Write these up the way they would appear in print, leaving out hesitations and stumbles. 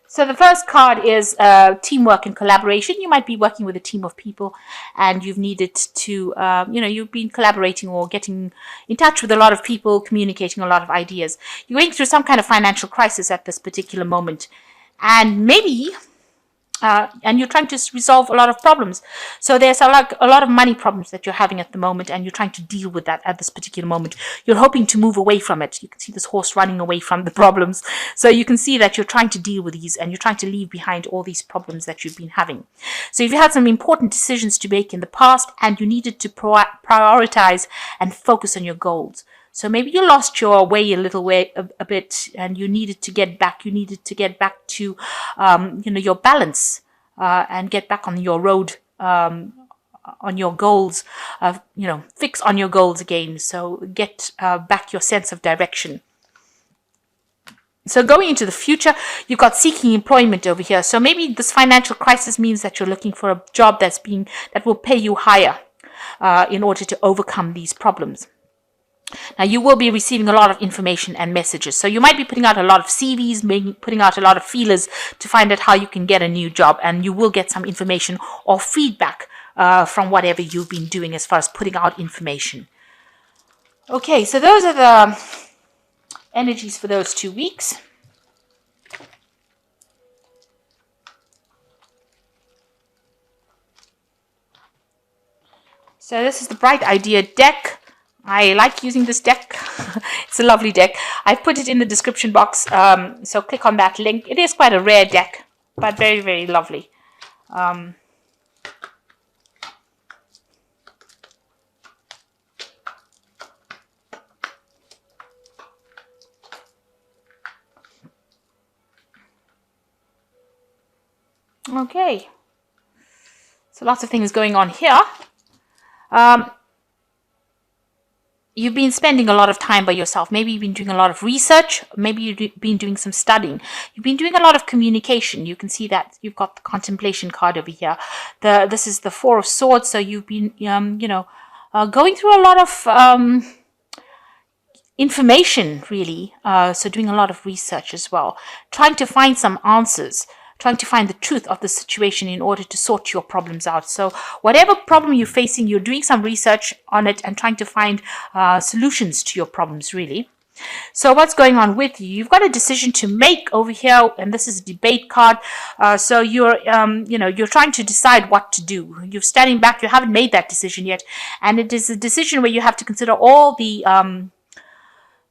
So the first card is teamwork and collaboration. You might be working with a team of people, and you've needed to, you've been collaborating or getting in touch with a lot of people, communicating a lot of ideas. You're going through some kind of financial crisis at this particular moment, and maybe and you're trying to resolve a lot of problems. So there's a lot of money problems that you're having at the moment, and you're trying to deal with that at this particular moment. You're hoping to move away from it. You can see this horse running away from the problems. So you can see that you're trying to deal with these, and you're trying to leave behind all these problems that you've been having. So if you had some important decisions to make in the past, and you needed to prioritize and focus on your goals. So maybe you lost your way a bit, and you needed to get back. You needed to get back to, your balance, and get back on your road, on your goals. Fix on your goals again. So get back your sense of direction. So going into the future, you've got seeking employment over here. So maybe this financial crisis means that you're looking for a job that will pay you higher, in order to overcome these problems. Now, you will be receiving a lot of information and messages. So you might be putting out a lot of CVs, maybe putting out a lot of feelers to find out how you can get a new job. And you will get some information or feedback from whatever you've been doing as far as putting out information. Okay, so those are the energies for those 2 weeks. So this is the Bright Idea deck. I like using this deck. It's a lovely deck. I've put it in the description box, so click on that link. It is quite a rare deck, but very, very lovely. Okay. So lots of things going on here. You've been spending a lot of time by yourself. Maybe you've been doing a lot of research. Maybe you've been doing some studying. You've been doing a lot of communication. You can see that you've got the contemplation card over here. This is the Four of Swords. So you've been, going through a lot of information, really. So doing a lot of research as well. Trying to find some answers. Trying to find the truth of the situation in order to sort your problems out. So whatever problem you're facing, you're doing some research on it and trying to find solutions to your problems, really. So what's going on with you? You've got a decision to make over here, and this is a debate card. So you're trying to decide what to do. You're standing back. You haven't made that decision yet, and it is a decision where you have to consider all the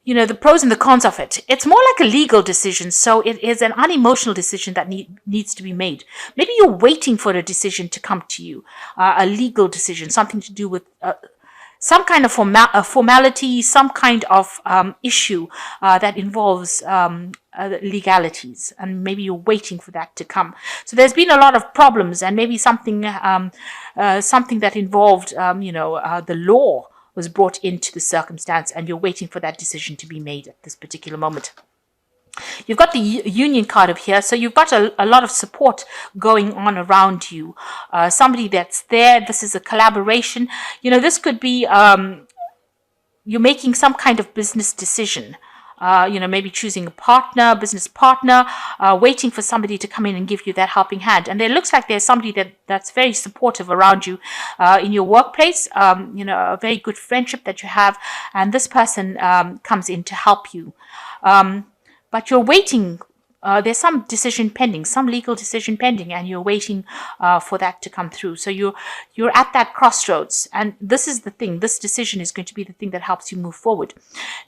the pros and the cons of it. It's more like a legal decision, so it is an unemotional decision that needs to be made. Maybe you're waiting for a decision to come to you, a legal decision, something to do with some kind of formality, some kind of issue that involves legalities, and maybe you're waiting for that to come. So there's been a lot of problems, and maybe something that involved the law was brought into the circumstance, and you're waiting for that decision to be made at this particular moment. You've got the Union card up here, so you've got a lot of support going on around you. Somebody that's there. This is a collaboration. This could be you're making some kind of business decision. Maybe choosing a business partner, waiting for somebody to come in and give you that helping hand. And it looks like there's somebody that's very supportive around you in your workplace, a very good friendship that you have. And this person comes in to help you. But you're waiting. There's some decision pending, some legal decision pending, and you're waiting for that to come through. So you're at that crossroads, and this is the thing. This decision is going to be the thing that helps you move forward.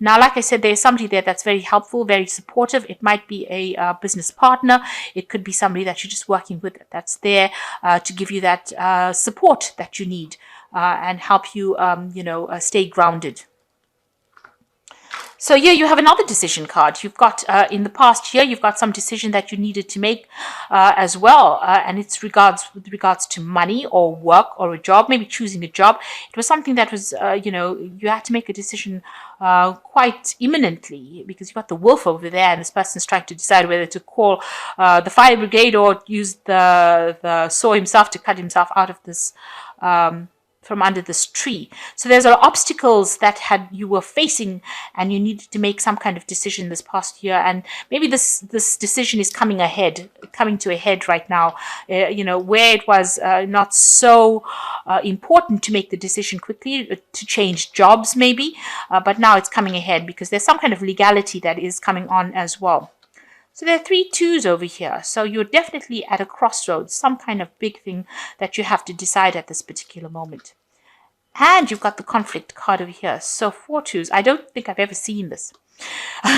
Now, like I said, there's somebody there that's very helpful, very supportive. It might be a business partner. It could be somebody that you're just working with that's there to give you that support that you need and help you, stay grounded. So here you have another decision card. You've got, in the past year, you've got some decision that you needed to make as well. And it's with regards to money or work or a job, maybe choosing a job. It was something that was, you had to make a decision quite imminently, because you've got the wolf over there, and this person's trying to decide whether to call the fire brigade or use the saw himself to cut himself out of this from under this tree. So there's obstacles that you were facing, and you needed to make some kind of decision this past year, and maybe this decision is coming to a head right now. Where it was not so important to make the decision quickly to change jobs, maybe, but now it's coming ahead because there's some kind of legality that is coming on as well. So there are 3 twos over here. So you're definitely at a crossroads, some kind of big thing that you have to decide at this particular moment. And you've got the conflict card over here. So 4 twos. I don't think I've ever seen this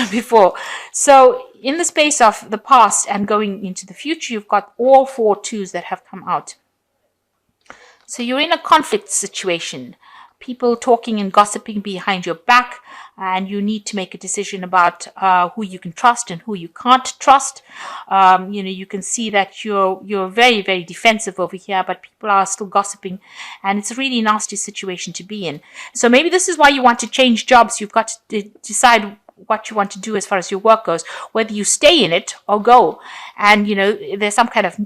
before. So in the space of the past and going into the future, you've got all 4 twos that have come out. So you're in a conflict situation. People talking and gossiping behind your back, and you need to make a decision about who you can trust and who you can't trust. You can see that you're very, very defensive over here, but people are still gossiping, and it's a really nasty situation to be in. So maybe this is why you want to change jobs. You've got to decide what you want to do as far as your work goes, whether you stay in it or go. And, there's some kind of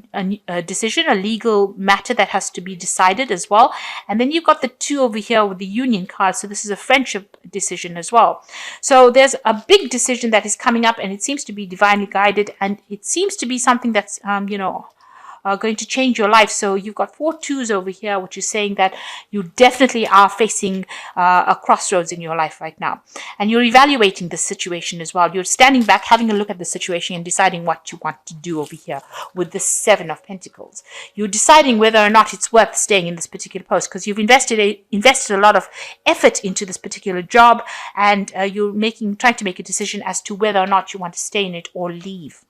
a decision, a legal matter that has to be decided as well. And then you've got the 2 over here with the union card. So this is a friendship decision as well. So there's a big decision that is coming up, and it seems to be divinely guided, and it seems to be something that's, going to change your life. So you've got 4 twos over here, which is saying that you definitely are facing a crossroads in your life right now. And you're evaluating the situation as well. You're standing back, having a look at the situation and deciding what you want to do over here with the 7 of Pentacles. You're deciding whether or not it's worth staying in this particular post because you've invested a lot of effort into this particular job, and you're trying to make a decision as to whether or not you want to stay in it or leave.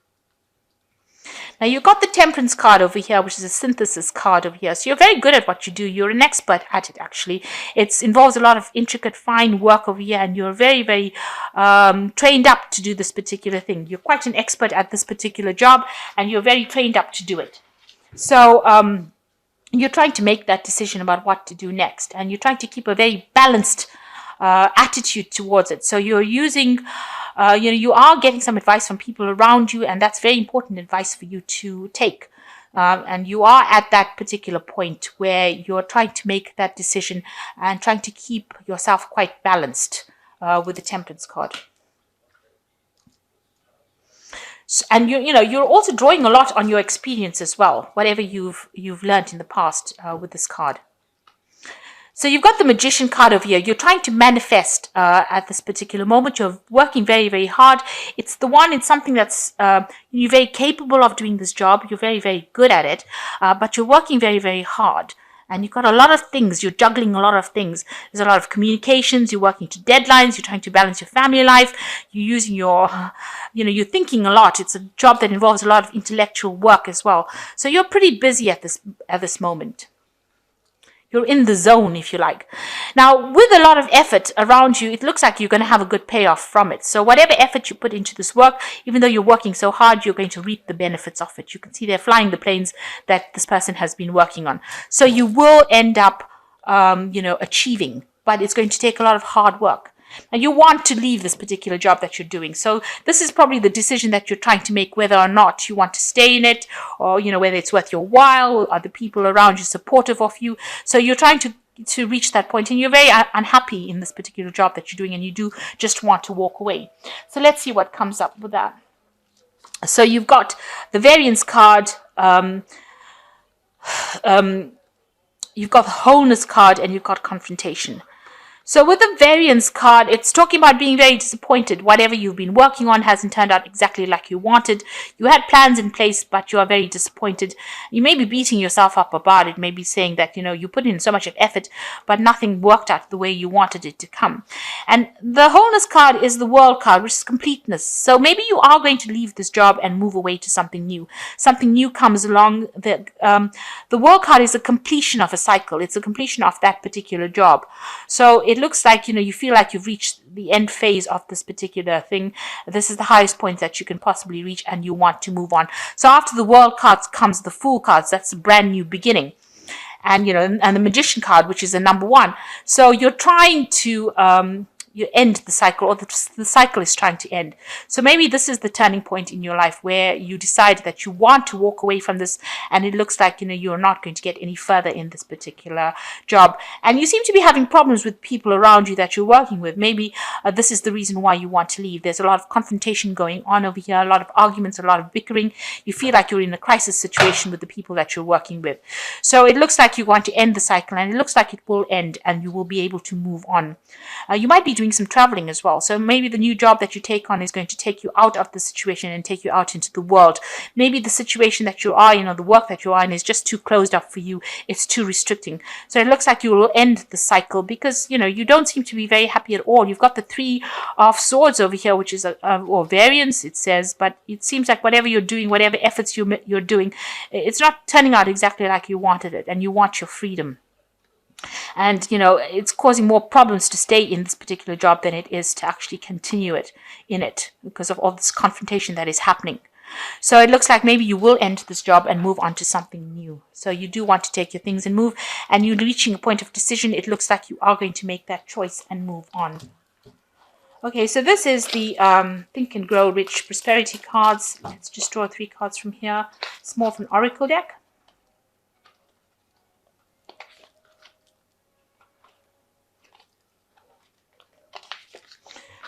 Now you've got the Temperance card over here, which is a synthesis card over here. So you're very good at what you do. You're an expert at it, actually. It involves a lot of intricate, fine work over here, and you're very, very trained up to do this particular thing. You're quite an expert at this particular job, and you're very trained up to do it. So you're trying to make that decision about what to do next, and you're trying to keep a very balanced attitude towards it. So you're using, you are getting some advice from people around you, and that's very important advice for you to take. And you are at that particular point where you're trying to make that decision and trying to keep yourself quite balanced with the Temperance card. And you're also drawing a lot on your experience as well, whatever you've learned in the past with this card. So you've got the Magician card over here. You're trying to manifest at this particular moment. You're working very, very hard. It's something that's, you're very capable of doing this job. You're very, very good at it. But you're working very, very hard. And you've got a lot of things. You're juggling a lot of things. There's a lot of communications. You're working to deadlines. You're trying to balance your family life. You're using you're thinking a lot. It's a job that involves a lot of intellectual work as well. So you're pretty busy at this moment. You're in the zone, if you like. Now, with a lot of effort around you, it looks like you're going to have a good payoff from it. So whatever effort you put into this work, even though you're working so hard, you're going to reap the benefits of it. You can see they're flying the planes that this person has been working on. So you will end up, achieving, but it's going to take a lot of hard work. And you want to leave this particular job that you're doing. So this is probably the decision that you're trying to make, whether or not you want to stay in it, or, whether it's worth your while, are the people around you supportive of you. So you're trying to reach that point, and you're very unhappy in this particular job that you're doing, and you do just want to walk away. So let's see what comes up with that. So you've got the Variance card, you've got the Wholeness card, and you've got Confrontation. So with the Variance card, it's talking about being very disappointed. Whatever you've been working on hasn't turned out exactly like you wanted. You had plans in place, but you are very disappointed. You may be beating yourself up about it, maybe saying that, you put in so much of effort, but nothing worked out the way you wanted it to come. And the Wholeness card is the World card, which is completeness. So maybe you are going to leave this job and move away to something new. Something new comes along. The World card is a completion of a cycle. It's a completion of that particular job. So it looks like, you feel like you've reached the end phase of this particular thing. This is the highest point that you can possibly reach, and you want to move on. So after the World cards comes the Fool cards. That's a brand new beginning. And, and the Magician card, which is a number 1. So you're trying to you end the cycle, or the cycle is trying to end. So maybe this is the turning point in your life where you decide that you want to walk away from this, and it looks like you're not going to get any further in this particular job, and you seem to be having problems with people around you that you're working with. Maybe this is the reason why you want to leave. There's a lot of confrontation going on over here, a lot of arguments, a lot of bickering. You feel like you're in a crisis situation with the people that you're working with. So it looks like you want to end the cycle, and it looks like it will end, and you will be able to move on. You might be doing some traveling as well. So maybe the new job that you take on is going to take you out of the situation and take you out into the world. Maybe the situation that you are in, or the work that you are in, is just too closed up for you. It's too restricting. So it looks like you will end the cycle, because you don't seem to be very happy at all. You've got the Three of Swords over here, which is or variance, it says, but it seems like whatever you're doing, whatever efforts you're doing, it's not turning out exactly like you wanted it, and you want your freedom. And it's causing more problems to stay in this particular job than it is to actually continue in it, because of all this confrontation that is happening. So it looks like maybe you will end this job and move on to something new. So you do want to take your things and move, and you're reaching a point of decision. It looks like you are going to make that choice and move on. Okay, so this is the Think and Grow Rich Prosperity cards. Let's just draw 3 cards from here. It's more of an oracle deck.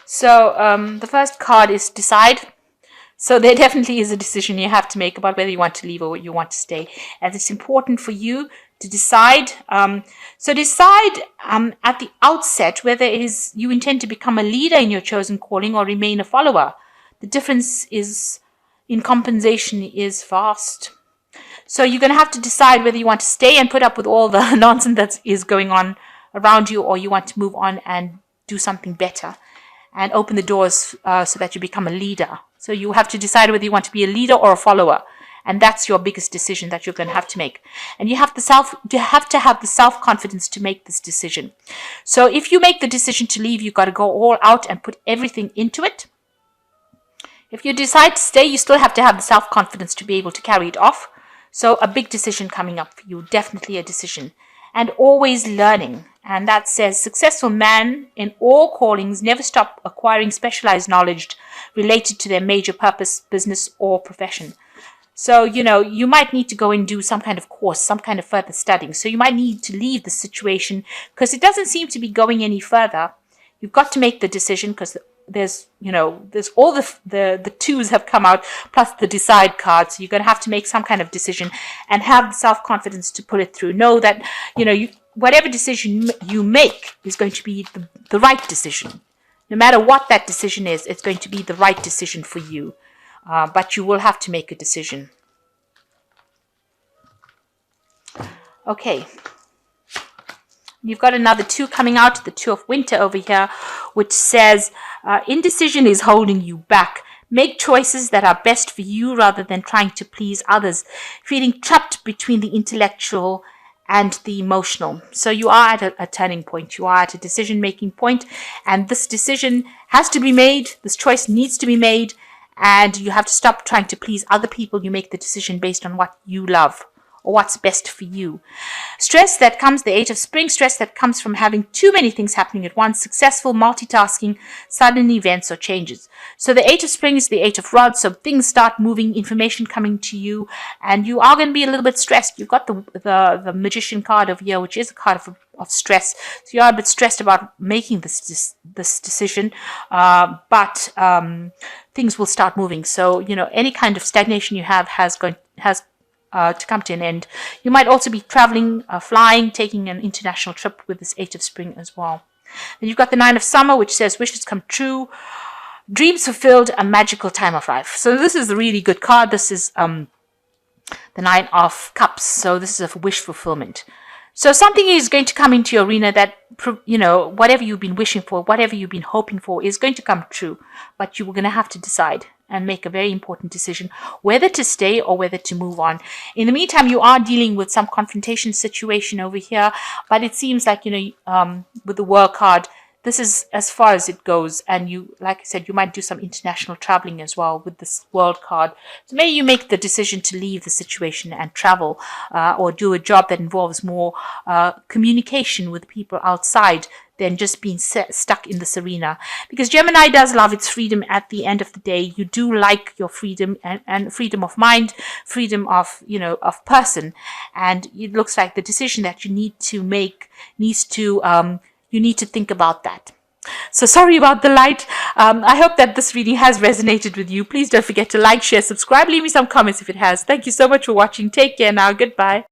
So the first card is decide. So there definitely is a decision you have to make about whether you want to leave or you want to stay. And it's important for you to decide. So decide at the outset whether it is you intend to become a leader in your chosen calling or remain a follower. The difference is in compensation is vast. So you're going to have to decide whether you want to stay and put up with all the nonsense that is going on around you, or you want to move on and do something better and open the doors so that you become a leader. So you have to decide whether you want to be a leader or a follower. And that's your biggest decision that you're going to have to make. And you have to have the self-confidence to make this decision. So if you make the decision to leave, you've got to go all out and put everything into it. If you decide to stay, you still have to have the self-confidence to be able to carry it off. So a big decision coming up for you, definitely a decision. And always learning. And that says, successful men in all callings never stop acquiring specialized knowledge related to their major purpose, business, or profession. So, you might need to go and do some kind of course, some kind of further studying. So you might need to leave the situation because it doesn't seem to be going any further. You've got to make the decision because there's all the twos have come out plus the decide card. So you're going to have to make some kind of decision and have the self-confidence to pull it through. Know that, whatever decision you make is going to be the right decision. No matter what that decision is, it's going to be the right decision for you. But you will have to make a decision. Okay. You've got another 2 coming out, the 2 of winter over here, which says, indecision is holding you back. Make choices that are best for you rather than trying to please others. Feeling trapped between the intellectual and the emotional. So you are at a turning point. You are at a decision-making point, and this decision has to be made. This choice needs to be made, and you have to stop trying to please other people. You make the decision based on what you love or what's best for you. Stress that comes, the 8 of spring, stress that comes from having too many things happening at once, successful multitasking, sudden events or changes. So the 8 of spring is the 8 of rods, so things start moving, information coming to you, and you are going to be a little bit stressed. You've got the magician card over here, which is a card of stress. So you are a bit stressed about making this decision, but things will start moving. So, any kind of stagnation you have has to come to an end. You might also be traveling, flying, taking an international trip with this 8 of spring as well. Then you've got the 9 of summer, which says wishes come true, dreams fulfilled, a magical time of life. So this is a really good card. This is the 9 of cups. So this is a wish fulfillment. So something is going to come into your arena that, whatever you've been wishing for, whatever you've been hoping for is going to come true. But you're going to have to decide and make a very important decision whether to stay or whether to move on. In the meantime, you are dealing with some confrontation situation over here, but it seems like, with the World card, this is as far as it goes. And you, like I said, you might do some international traveling as well with this World card. So maybe you make the decision to leave the situation and travel, or do a job that involves more communication with people outside than just being stuck in this arena. Because Gemini does love its freedom at the end of the day. You do like your freedom and freedom of mind, freedom of, of person. And it looks like the decision that you need to make needs to, you need to think about that. So sorry about the light. I hope that this reading has resonated with you. Please don't forget to like, share, subscribe, leave me some comments if it has. Thank you so much for watching. Take care now. Goodbye.